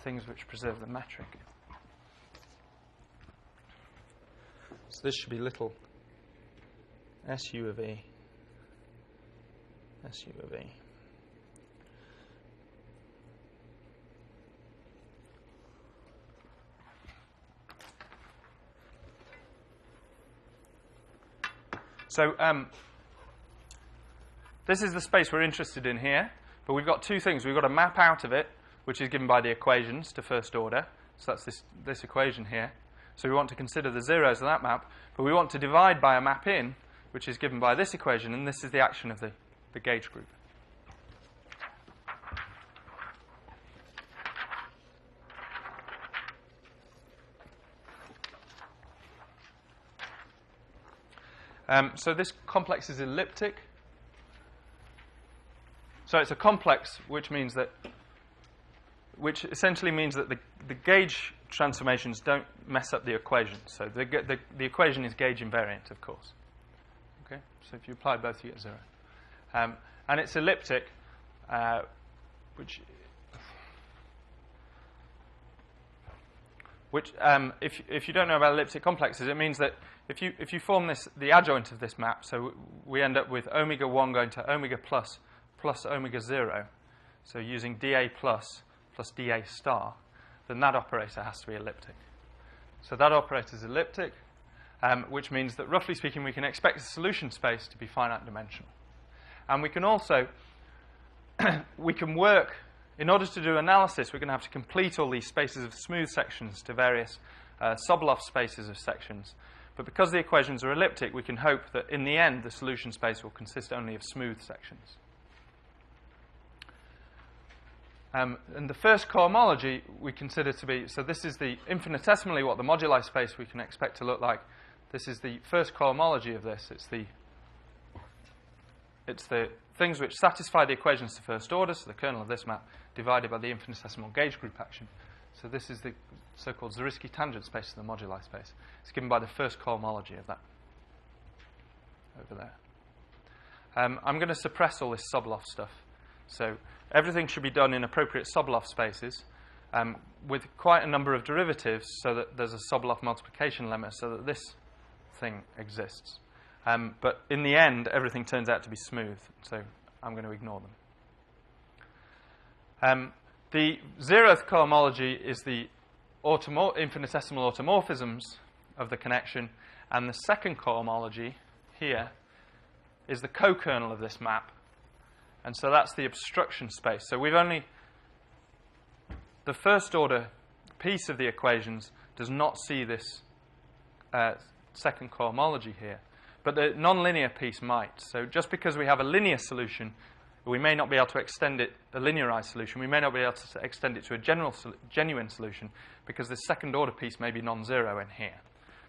things which preserve the metric. So this should be little SU of E. SU of E. So this is the space we're interested in here, but we've got two things. We've got a map out of it, which is given by the equations to first order. So that's this equation here. So we want to consider the zeros of that map, but we want to divide by a map in, which is given by this equation, and this is the action of the gauge group. So this complex is elliptic. So it's a complex, which essentially means that the gauge transformations don't mess up the equation. So the equation is gauge invariant, of course. Okay. So if you apply both, you get 0. And it's elliptic, which if you don't know about elliptic complexes, it means that if you form the adjoint of this map, so we end up with omega 1 going to omega plus omega 0, so using dA plus dA star, then that operator has to be elliptic. So that operator is elliptic, which means that, roughly speaking, we can expect the solution space to be finite dimensional. And we can also, we can work, in order to do analysis, we're going to have to complete all these spaces of smooth sections to various subloft spaces of sections. But because the equations are elliptic, we can hope that in the end the solution space will consist only of smooth sections. And the first cohomology we consider to be, so this is the infinitesimally what the moduli space we can expect to look like. This is the first cohomology of this. It's the things which satisfy the equations to first order, so the kernel of this map, divided by the infinitesimal gauge group action. So this is the so-called Zariski tangent space of the moduli space. It's given by the first cohomology of that over there. I'm going to suppress all this subloft stuff. So everything should be done in appropriate subloft spaces with quite a number of derivatives so that there's a subloft multiplication lemma so that this thing exists. But in the end, everything turns out to be smooth, so I'm going to ignore them. The 0th cohomology is the infinitesimal automorphisms of the connection, and the second cohomology here is the co-kernel of this map, and so that's the obstruction space. So we've only, the first order piece of the equations does not see this second cohomology here, but the nonlinear piece might. So just because we have a linear solution, we may not be able to extend it, a linearized solution, we may not be able to extend it to a genuine solution because the second order piece may be non-zero in here.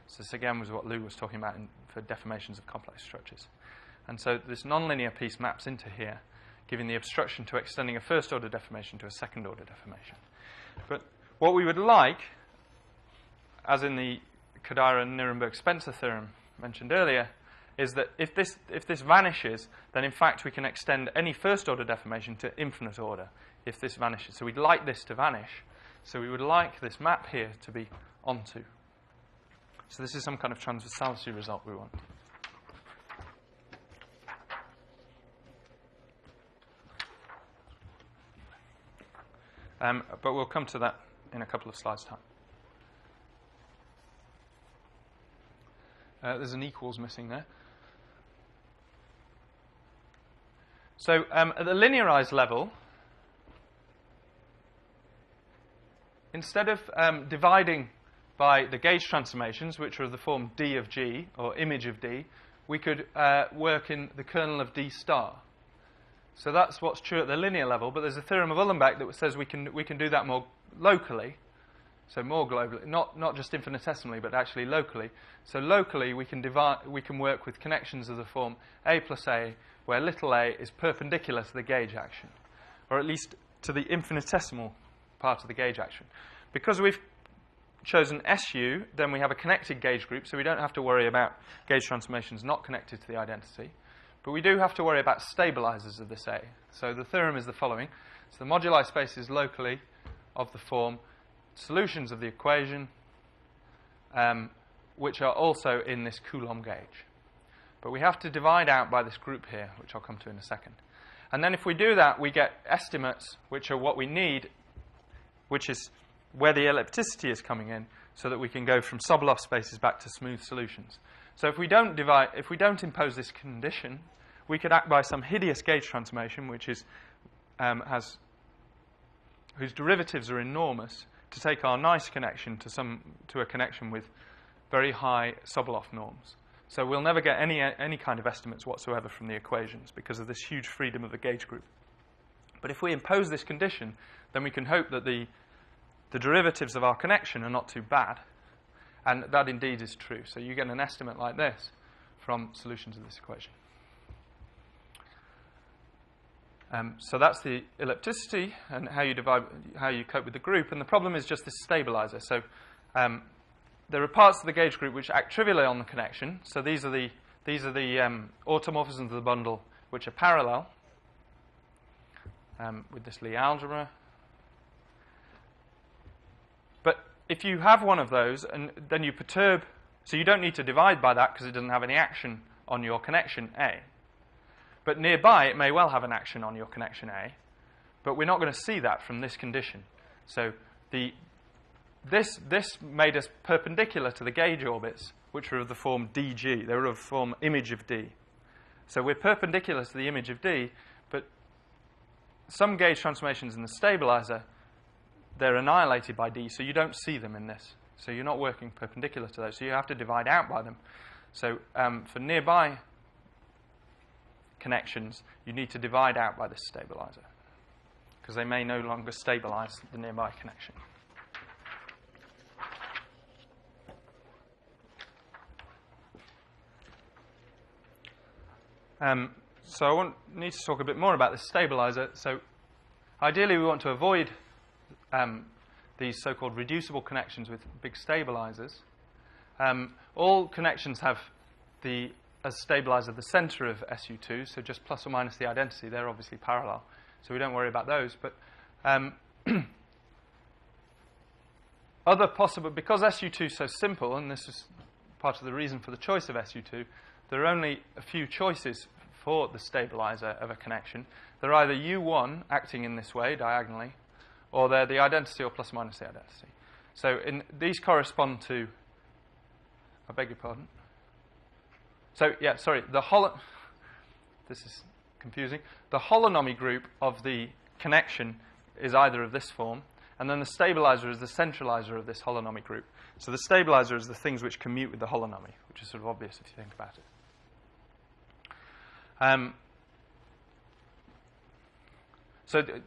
So this again was what Lou was talking about for deformations of complex structures. And so this nonlinear piece maps into here, giving the obstruction to extending a first order deformation to a second order deformation. But what we would like, as in the Kodaira-Nirenberg-Spencer theorem mentioned earlier, is that if this vanishes, then in fact we can extend any first order deformation to infinite order if this vanishes. So we'd like this to vanish. So we would like this map here to be onto. So this is some kind of transversality result we want. But we'll come to that in a couple of slides' time. There's an equals missing there. So at the linearized level, instead of dividing by the gauge transformations, which are of the form d of g, or image of d, we could work in the kernel of d star. So that's what's true at the linear level, but there's a theorem of Uhlenbeck that says we can do that more locally, so more globally, not just infinitesimally, but actually locally. So locally, we can work with connections of the form a plus a, where little a is perpendicular to the gauge action, or at least to the infinitesimal part of the gauge action. Because we've chosen SU, then we have a connected gauge group, so we don't have to worry about gauge transformations not connected to the identity. But we do have to worry about stabilizers of this A. So the theorem is the following. So the moduli space is locally of the form solutions of the equation, which are also in this Coulomb gauge. But we have to divide out by this group here, which I'll come to in a second. And then if we do that, we get estimates, which are what we need, which is where the ellipticity is coming in, so that we can go from Sobolev spaces back to smooth solutions. So if we don't impose this condition, we could act by some hideous gauge transformation, which is whose derivatives are enormous, to take our nice connection to a connection with very high Sobolev norms. So we'll never get any kind of estimates whatsoever from the equations because of this huge freedom of the gauge group. But if we impose this condition, then we can hope that the derivatives of our connection are not too bad. And that indeed is true. So you get an estimate like this from solutions of this equation. So that's the ellipticity and how you cope with the group. And the problem is just this stabilizer. So there are parts of the gauge group which act trivially on the connection. So these are the automorphisms of the bundle which are parallel with this Lie algebra. But if you have one of those and then you perturb, so you don't need to divide by that because it doesn't have any action on your connection A. But nearby, it may well have an action on your connection A, but we're not going to see that from this condition. So this made us perpendicular to the gauge orbits, which are of the form dg. They were of the form image of D. So we're perpendicular to the image of D, but some gauge transformations in the stabilizer, they're annihilated by D, so you don't see them in this. So you're not working perpendicular to those, so you have to divide out by them. So for nearby connections, you need to divide out by this stabilizer because they may no longer stabilize the nearby connection. So I need to talk a bit more about this stabilizer. So ideally, we want to avoid these so-called reducible connections with big stabilizers. All connections have as stabilizer the center of SU2, so just plus or minus the identity. They're obviously parallel, so we don't worry about those. But other possible, because SU2 is so simple, and this is part of the reason for the choice of SU2, there are only a few choices for the stabilizer of a connection. They're either U1 acting in this way diagonally, or they're the identity or plus or minus the identity. So these correspond to, I beg your pardon. So yeah, sorry, this is confusing. The holonomy group of the connection is either of this form, and then the stabilizer is the centralizer of this holonomy group. So the stabilizer is the things which commute with the holonomy, which is sort of obvious if you think about it.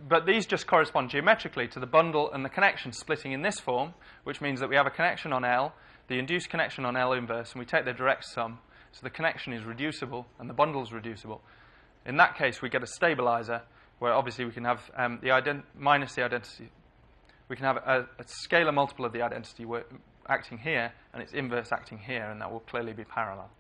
But these just correspond geometrically to the bundle and the connection splitting in this form, which means that we have a connection on L, the induced connection on L inverse, and we take their direct sum. So the connection is reducible and the bundle is reducible. In that case, we get a stabilizer where obviously we can have minus the identity. We can have a scalar multiple of the identity acting here and its inverse acting here, and that will clearly be parallel.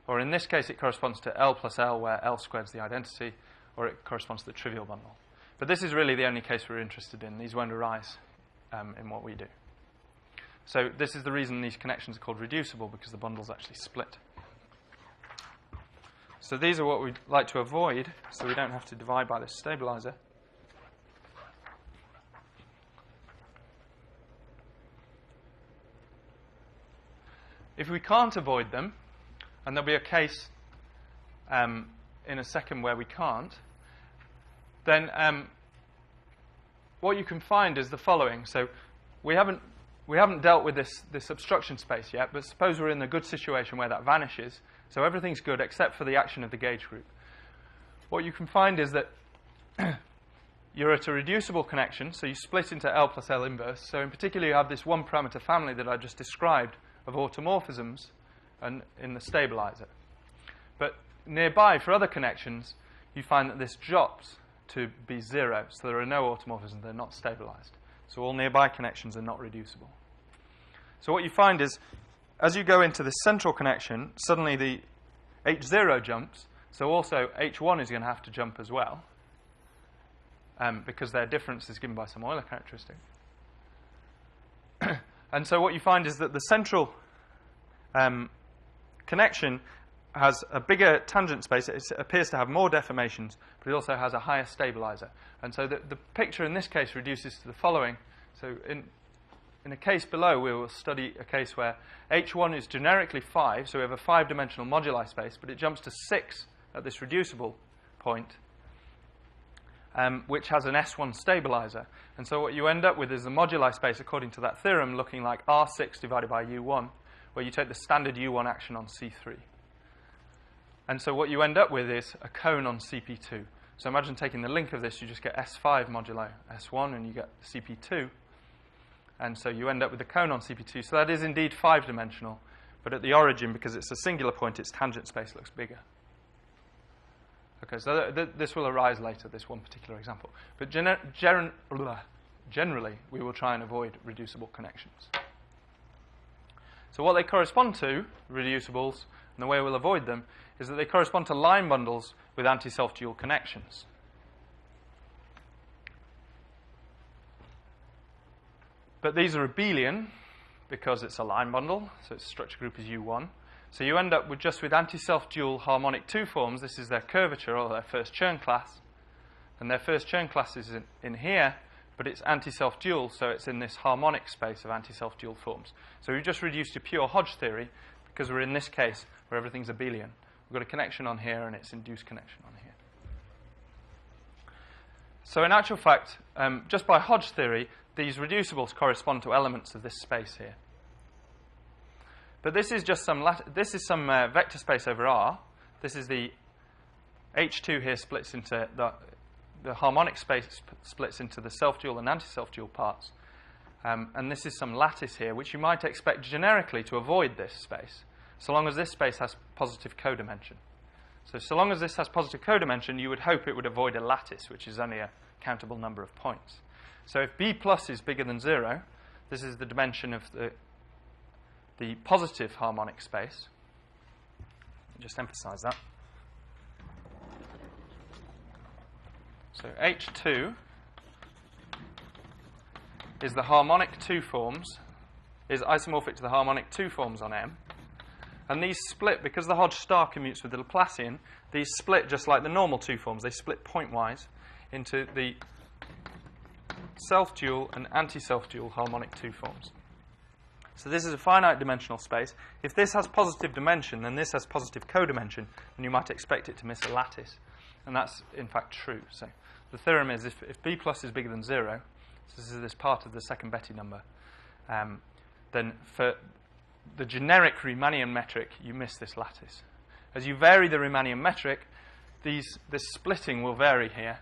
Or in this case, it corresponds to L plus L, where L squares the identity, or it corresponds to the trivial bundle. But this is really the only case we're interested in. These won't arise in what we do. So this is the reason these connections are called reducible, because the bundles actually split. So these are what we'd like to avoid, so we don't have to divide by this stabilizer. If we can't avoid them, and there'll be a case in a second where we can't, then what you can find is the following. So we haven't dealt with this obstruction space yet, but suppose we're in a good situation where that vanishes. So everything's good except for the action of the gauge group. What you can find is that you're at a reducible connection, so you split into L plus L inverse. So in particular, you have this one parameter family that I just described of automorphisms and in the stabilizer. But nearby, for other connections, you find that this drops to be 0. So there are no automorphisms, they're not stabilized. So all nearby connections are not reducible. So what you find is, as you go into the central connection, suddenly the H0 jumps, so also H1 is going to have to jump as well, because their difference is given by some Euler characteristic. And so what you find is that the central connection has a bigger tangent space. It appears to have more deformations, but it also has a higher stabilizer. And so the picture in this case reduces to the following. So in a case below, we will study a case where H1 is generically 5, so we have a 5-dimensional moduli space, but it jumps to 6 at this reducible point, which has an S1 stabilizer. And so what you end up with is the moduli space, according to that theorem, looking like R6 divided by U1, where you take the standard U1 action on C3. And so what you end up with is a cone on CP2. So imagine taking the link of this, you just get S5 modulo S1, and you get CP2. And so you end up with a cone on CP2. So that is indeed 5-dimensional. But at the origin, because it's a singular point, its tangent space looks bigger. Okay, so this will arise later, this one particular example. But generally, we will try and avoid reducible connections. So what they correspond to, reducibles, and the way we'll avoid them, is that they correspond to line bundles with anti-self-dual connections. But these are abelian because it's a line bundle, so its structure group is U1. So you end up with just with anti-self-dual harmonic 2 forms. This is their curvature, or their first Chern class. And their first Chern class is in here, but it's anti-self-dual, so it's in this harmonic space of anti-self-dual forms. So we've just reduced to pure Hodge theory, because we're in this case where everything's abelian. We've got a connection on here, and it's induced connection on here. So in actual fact, just by Hodge theory, these reducibles correspond to elements of this space here. But this is just some vector space over R. This is the H2 here splits into the harmonic space splits into the self-dual and anti-self-dual parts. And this is some lattice here, which you might expect generically to avoid this space, so long as this space has positive codimension. So long as this has positive codimension, you would hope it would avoid a lattice, which is only a countable number of points. So if B plus is bigger than 0, this is the dimension of the positive harmonic space. Just emphasize that. So H2 is the harmonic 2 forms, is isomorphic to the harmonic 2 forms on M. And these split, because the Hodge star commutes with the Laplacian, these split just like the normal 2 forms. They split pointwise into the self-dual and anti-self-dual harmonic 2 forms. So this is a finite dimensional space. If this has positive dimension, then this has positive codimension, and you might expect it to miss a lattice. And that's, in fact, true. So the theorem is if B plus is bigger than 0, so this is this part of the second Betti number, then for the generic Riemannian metric, you miss this lattice. As you vary the Riemannian metric, this splitting will vary here,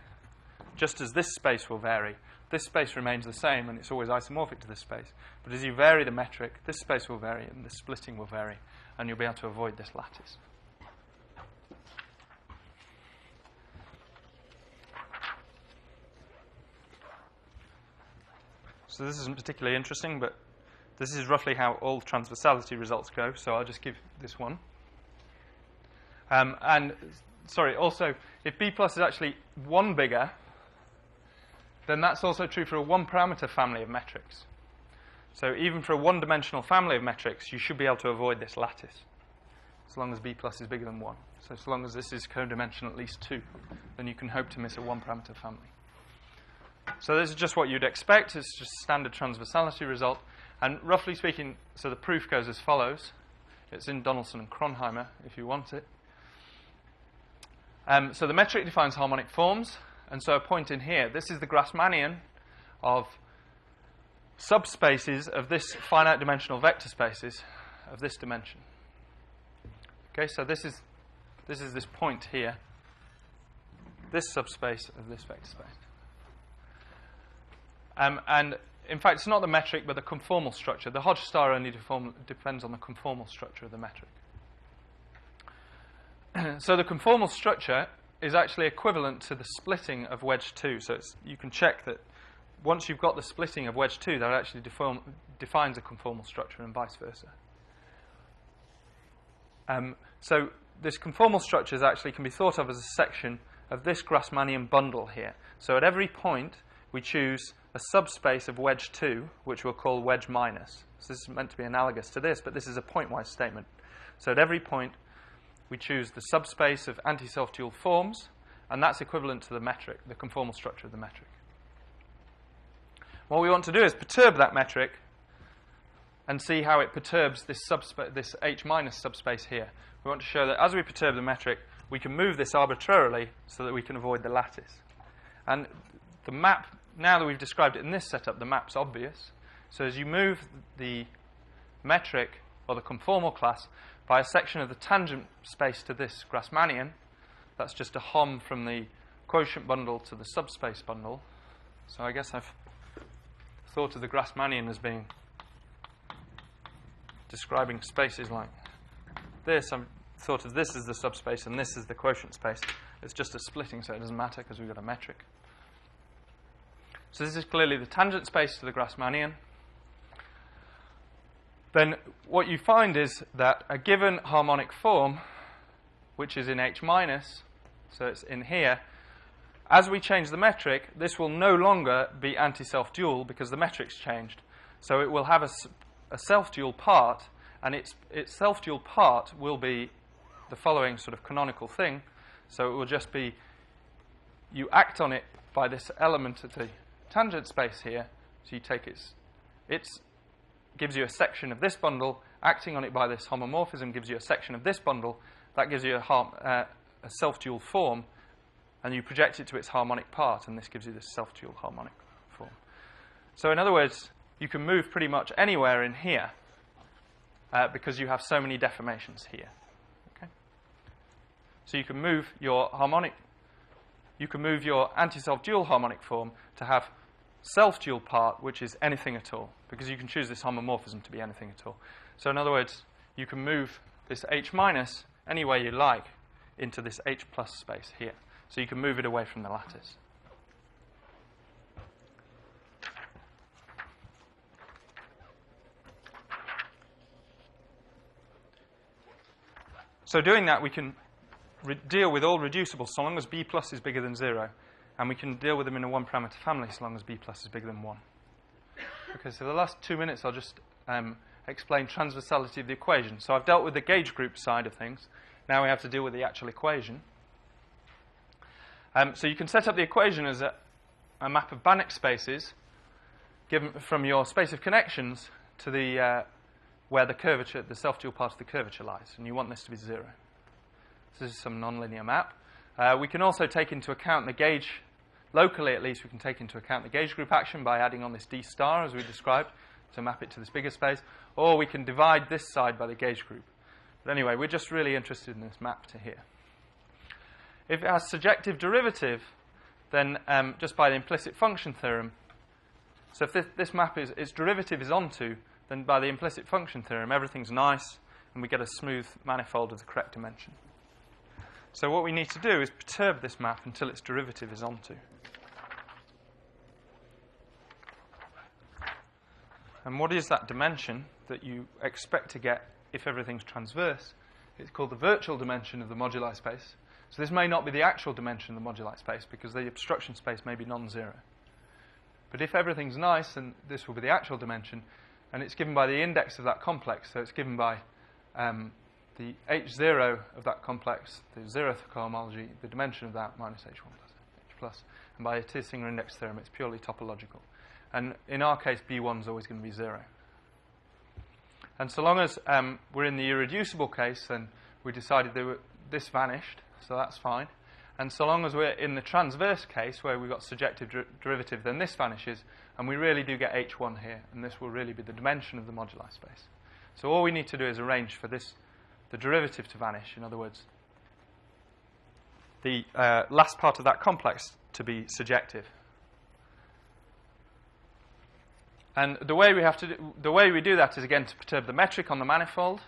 just as this space will vary. This space remains the same, and it's always isomorphic to this space. But as you vary the metric, this space will vary, and the splitting will vary, and you'll be able to avoid this lattice. So this isn't particularly interesting, but this is roughly how all transversality results go, so I'll just give this one. Also, if B plus is actually 1 bigger, then that's also true for a 1-parameter family of metrics. So even for a 1-dimensional family of metrics, you should be able to avoid this lattice, as long as B plus is bigger than 1. So long as this is codimensional at least 2, then you can hope to miss a 1-parameter family. So this is just what you'd expect. It's just a standard transversality result. And roughly speaking, so the proof goes as follows. It's in Donaldson and Kronheimer, if you want it. So the metric defines harmonic forms. And so a point in here, this is the Grassmannian of subspaces of this finite dimensional vector spaces of this dimension. Okay, so this is this point here, this subspace of this vector space. And in fact, it's not the metric, but the conformal structure. The Hodge star only depends on the conformal structure of the metric. So the conformal structure is actually equivalent to the splitting of wedge 2. So you can check that once you've got the splitting of wedge 2, that actually defines a conformal structure and vice versa. So this conformal structure actually can be thought of as a section of this Grassmannian bundle here. So at every point, we choose a subspace of wedge 2, which we'll call wedge minus. So this is meant to be analogous to this, but this is a pointwise statement. So at every point, we choose the subspace of anti-self-dual forms, and that's equivalent to the metric, the conformal structure of the metric. What we want to do is perturb that metric and see how it perturbs this H minus subspace here. We want to show that as we perturb the metric, we can move this arbitrarily so that we can avoid the lattice. And the map, now that we've described it in this setup, the map's obvious. So as you move the metric, or the conformal class, by a section of the tangent space to this Grassmannian, that's just a hom from the quotient bundle to the subspace bundle. So I guess I've thought of the Grassmannian as being describing spaces like this. I've thought of this as the subspace and this as the quotient space. It's just a splitting, so it doesn't matter because we've got a metric. So this is clearly the tangent space to the Grassmannian. Then what you find is that a given harmonic form, which is in H minus, so it's in here, as we change the metric, this will no longer be anti-self-dual because the metric's changed. So it will have a self-dual part, and its self-dual part will be the following sort of canonical thing. So it will just be, you act on it by this element of the tangent space here. So you take it gives you a section of this bundle, acting on it by this homomorphism gives you a section of this bundle, that gives you a self-dual form, and you project it to its harmonic part, and this gives you this self-dual harmonic form. So in other words, you can move pretty much anywhere in here because you have so many deformations here. Okay? So you can move your anti-self-dual harmonic form to have self-dual part, which is anything at all, because you can choose this homomorphism to be anything at all. So in other words, you can move this H minus any way you like into this H plus space here. So you can move it away from the lattice. So doing that, we can deal with all reducibles so long as B plus is bigger than 0. And we can deal with them in a one-parameter family so long as B plus is bigger than 1. Okay, so the last 2 minutes I'll just explain transversality of the equation. So I've dealt with the gauge group side of things. Now we have to deal with the actual equation. So you can set up the equation as a map of Banach spaces given from your space of connections to the where the curvature, the self-dual part of the curvature lies. And you want this to be 0. So this is some nonlinear map. We can also take into account the gauge, locally at least, we can take into account the gauge group action by adding on this D star, as we described, to map it to this bigger space. Or we can divide this side by the gauge group. But anyway, we're just really interested in this map to here. If it has surjective derivative, then just by the implicit function theorem, so if this map its derivative is onto, then by the implicit function theorem, everything's nice, and we get a smooth manifold of the correct dimension. So what we need to do is perturb this map until its derivative is onto. And what is that dimension that you expect to get if everything's transverse? It's called the virtual dimension of the moduli space. So this may not be the actual dimension of the moduli space because the obstruction space may be non-zero. But if everything's nice, then this will be the actual dimension, and it's given by the index of that complex. So it's given by the H0 of that complex, the zeroth cohomology, the dimension of that minus H1 plus H plus. And by a Singer index theorem, it's purely topological. And in our case, B1 is always going to be 0. And so long as we're in the irreducible case, then we decided this vanished, so that's fine. And so long as we're in the transverse case, where we've got surjective derivative, then this vanishes, and we really do get H1 here, and this will really be the dimension of the moduli space. So all we need to do is arrange for the derivative to vanish, in other words, the last part of that complex to be surjective. And the way we do that is again to perturb the metric on the manifold.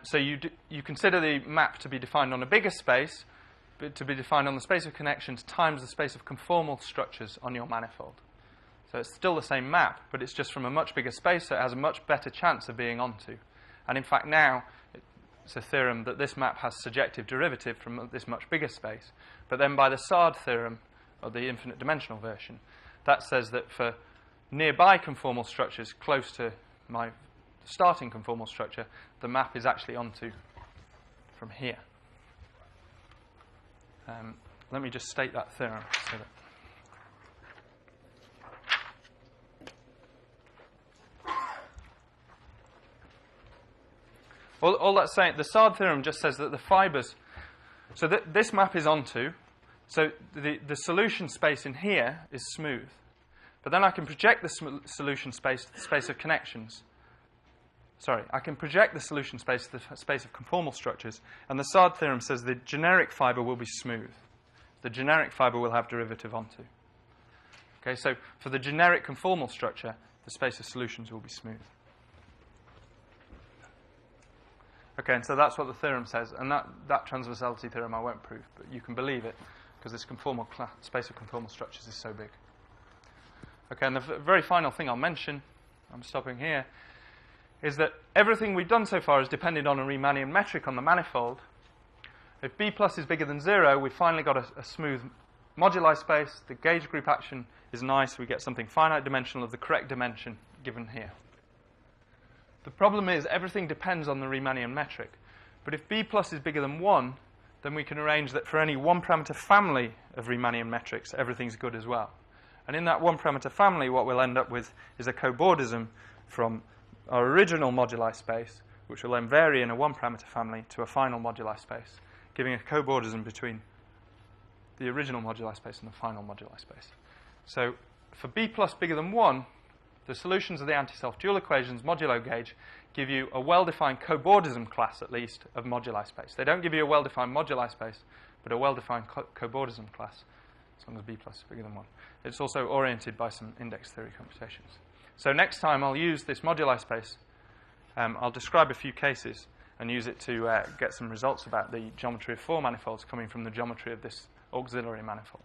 So you consider the map to be defined on a bigger space. to be defined on the space of connections times the space of conformal structures on your manifold. So it's still the same map, but it's just from a much bigger space, so it has a much better chance of being onto. And in fact now, it's a theorem that this map has surjective derivative from this much bigger space. But then by the Sard theorem, or the infinite dimensional version, that says that for nearby conformal structures close to my starting conformal structure, the map is actually onto from here. Let me just state that theorem. So that all that's saying, the Sard theorem just says that the fibers, so this map is onto, so the solution space in here is smooth. But then I can project the solution space to the space of connections. Sorry, I can project the solution space to the space of conformal structures, and the Sard theorem says the generic fiber will be smooth. The generic fiber will have derivative onto. Okay, so for the generic conformal structure, the space of solutions will be smooth. Okay, and so that's what the theorem says, and that transversality theorem I won't prove, but you can believe it, because this conformal space of conformal structures is so big. Okay, and the very final thing I'll mention, I'm stopping here, is that everything we've done so far has depended on a Riemannian metric on the manifold. If B plus is bigger than 0, we've finally got a smooth moduli space. The gauge group action is nice. We get something finite dimensional of the correct dimension given here. The problem is everything depends on the Riemannian metric. But if B plus is bigger than 1, then we can arrange that for any one-parameter family of Riemannian metrics, everything's good as well. And in that one-parameter family, what we'll end up with is a cobordism from our original moduli space, which will then vary in a one-parameter family to a final moduli space, giving a cobordism between the original moduli space and the final moduli space. So for B plus bigger than 1, the solutions of the anti-self dual equations modulo gauge give you a well-defined cobordism class, at least, of moduli space. They don't give you a well-defined moduli space, but a well-defined cobordism class, as long as B plus is bigger than 1. It's also oriented by some index theory computations. So next time I'll use this moduli space. I'll describe a few cases and use it to get some results about the geometry of 4 manifolds coming from the geometry of this auxiliary manifold.